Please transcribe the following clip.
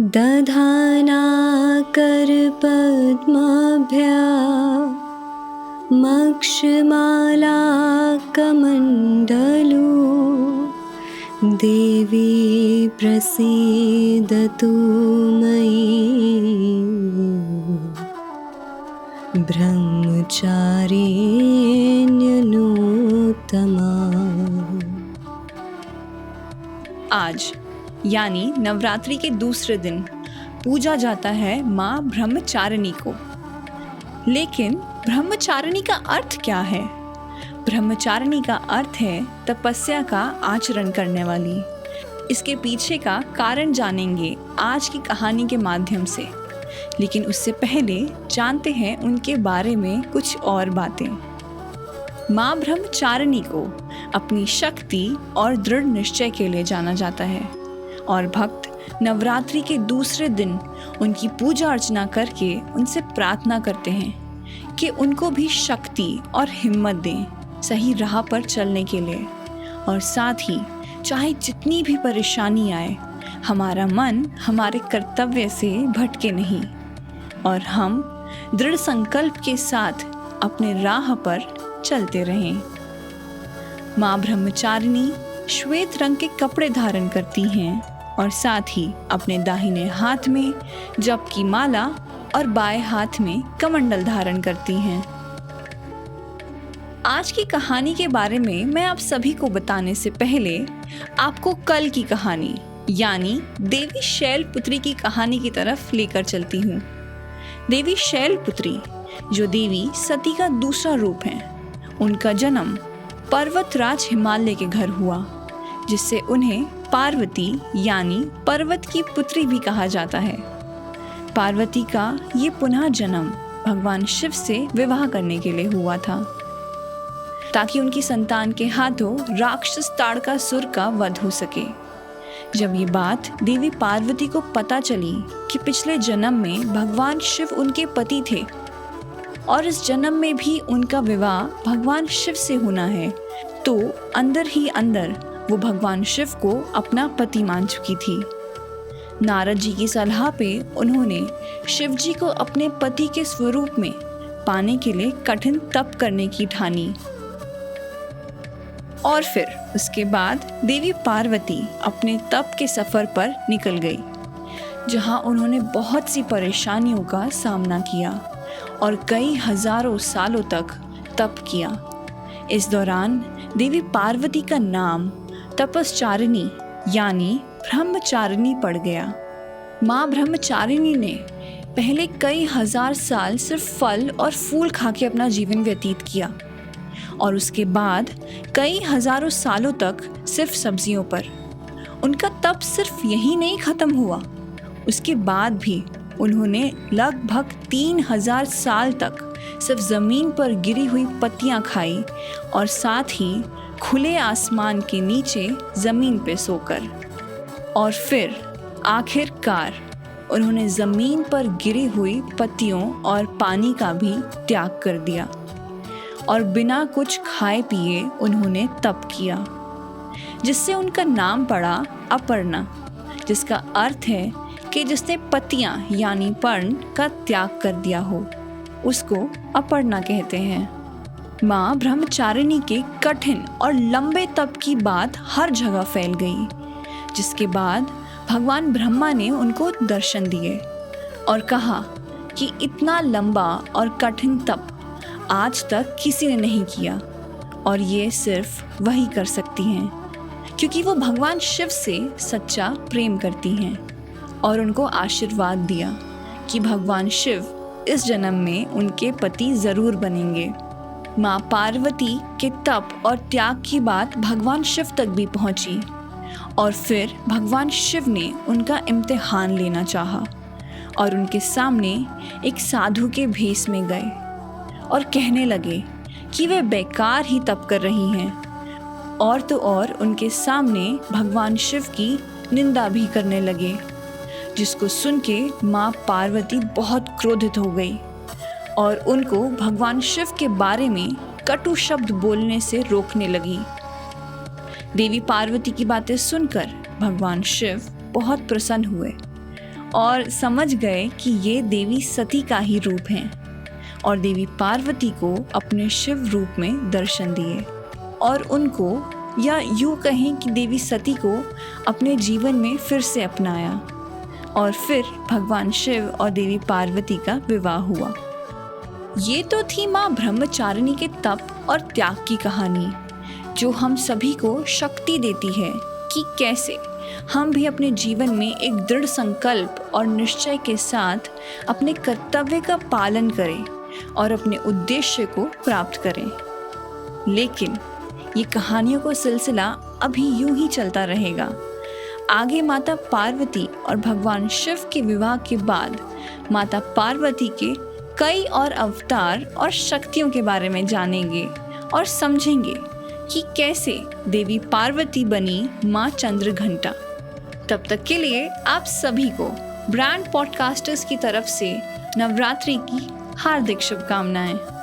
दधाना करपद्माभ्या मक्षमाला कमण्डलू देवी प्रसीदतु मयि ब्रह्मचारिण्यनुत्तमा। आज यानी नवरात्रि के दूसरे दिन पूजा जाता है माँ ब्रह्मचारिणी को। लेकिन ब्रह्मचारिणी का अर्थ क्या है? ब्रह्मचारिणी का अर्थ है तपस्या का आचरण करने वाली। इसके पीछे का कारण जानेंगे आज की कहानी के माध्यम से। लेकिन उससे पहले जानते हैं उनके बारे में कुछ और बातें। माँ ब्रह्मचारिणी को अपनी शक्ति और दृढ़ निश्चय के लिए जाना जाता है और भक्त नवरात्रि के दूसरे दिन उनकी पूजा अर्चना करके उनसे प्रार्थना करते हैं कि उनको भी शक्ति और हिम्मत दें सही राह पर चलने के लिए। और साथ ही चाहे जितनी भी परेशानी आए, हमारा मन हमारे कर्तव्य से भटके नहीं और हम दृढ़ संकल्प के साथ अपने राह पर चलते रहें। माँ ब्रह्मचारिणी श्वेत रंग के कपड़े धारण करती हैं और साथ ही अपने दाहिने हाथ में जप की माला और बाएं हाथ में कमंडल धारण करती हैं। आज की कहानी के बारे में मैं आप सभी को बताने से पहले आपको कल की कहानी यानी देवी शैलपुत्री की कहानी की तरफ लेकर चलती हूँ। देवी शैलपुत्री जो देवी सती का दूसरा रूप है, उनका जन्म पर्वतराज हिमालय के घर हुआ, जिससे उन्हें पार्वती यानी पर्वत की पुत्री भी कहा जाता है। पार्वती का ये पुनः जन्म भगवान शिव से विवाह करने के लिए हुआ था ताकि उनकी संतान के हाथों राक्षस ताड़कासुर का वध हो सके। जब ये बात देवी पार्वती को पता चली कि पिछले जन्म में भगवान शिव उनके पति थे और इस जन्म में भी उनका विवाह भगवान शिव से होना है, तो अंदर ही अंदर वो भगवान शिव को अपना पति मान चुकी थी। नारद जी की सलाह पे उन्होंने शिव जी को अपने पति के स्वरूप में पाने के लिए कठिन तप करने की ठानी। और फिर उसके बाद देवी पार्वती अपने तप के सफ़र पर निकल गई, जहां उन्होंने बहुत सी परेशानियों का सामना किया और कई हजारों सालों तक तप किया। इस दौरान देवी पार्वती का नाम तपस्चारिणी यानी ब्रह्मचारिणी पड़ गया। माँ ब्रह्मचारिणी ने पहले कई हजार साल सिर्फ फल और फूल खा के अपना जीवन व्यतीत किया और उसके बाद कई हजारों सालों तक सिर्फ सब्जियों पर। उनका तप सिर्फ यही नहीं ख़त्म हुआ, उसके बाद भी उन्होंने लगभग 3000 साल तक सिर्फ ज़मीन पर गिरी हुई पत्तियां खाई और साथ ही खुले आसमान के नीचे ज़मीन पे सोकर। और फिर आखिरकार उन्होंने ज़मीन पर गिरी हुई पत्तियों और पानी का भी त्याग कर दिया और बिना कुछ खाए पिए उन्होंने तप किया, जिससे उनका नाम पड़ा अपर्णा, जिसका अर्थ है कि जिसने पत्तियां यानी पर्ण का त्याग कर दिया हो, उसको अपर्णा कहते हैं। माँ ब्रह्मचारिणी के कठिन और लंबे तप की बात हर जगह फैल गई, जिसके बाद भगवान ब्रह्मा ने उनको दर्शन दिए और कहा कि इतना लंबा और कठिन तप आज तक किसी ने नहीं किया और ये सिर्फ वही कर सकती हैं, क्योंकि वो भगवान शिव से सच्चा प्रेम करती हैं। और उनको आशीर्वाद दिया कि भगवान शिव इस जन्म में उनके पति ज़रूर बनेंगे। माँ पार्वती के तप और त्याग की बात भगवान शिव तक भी पहुँची और फिर भगवान शिव ने उनका इम्तिहान लेना चाहा और उनके सामने एक साधु के भेष में गए और कहने लगे कि वे बेकार ही तप कर रही हैं। और तो और उनके सामने भगवान शिव की निंदा भी करने लगे, जिसको सुन के माँ पार्वती बहुत क्रोधित हो गई और उनको भगवान शिव के बारे में कटु शब्द बोलने से रोकने लगी। देवी पार्वती की बातें सुनकर भगवान शिव बहुत प्रसन्न हुए और समझ गए कि ये देवी सती का ही रूप हैं और देवी पार्वती को अपने शिव रूप में दर्शन दिए और उनको, या यूँ कहें कि देवी सती को अपने जीवन में फिर से अपनाया और फिर भगवान शिव और देवी पार्वती का विवाह हुआ। ये तो थी माँ ब्रह्मचारिणी के तप और त्याग की कहानी, जो हम सभी को शक्ति देती है कि कैसे हम भी अपने जीवन में एक दृढ़ संकल्प और निश्चय के साथ अपने कर्तव्य का पालन करें और अपने उद्देश्य को प्राप्त करें। लेकिन ये कहानियों का सिलसिला अभी यूं ही चलता रहेगा। आगे माता पार्वती और भगवान शिव के विवाह के बाद माता पार्वती के कई और अवतार और शक्तियों के बारे में जानेंगे और समझेंगे कि कैसे देवी पार्वती बनी माँ चंद्रघंटा। तब तक के लिए आप सभी को ब्रांड पॉडकास्टर्स की तरफ से नवरात्रि की हार्दिक शुभकामनाएं।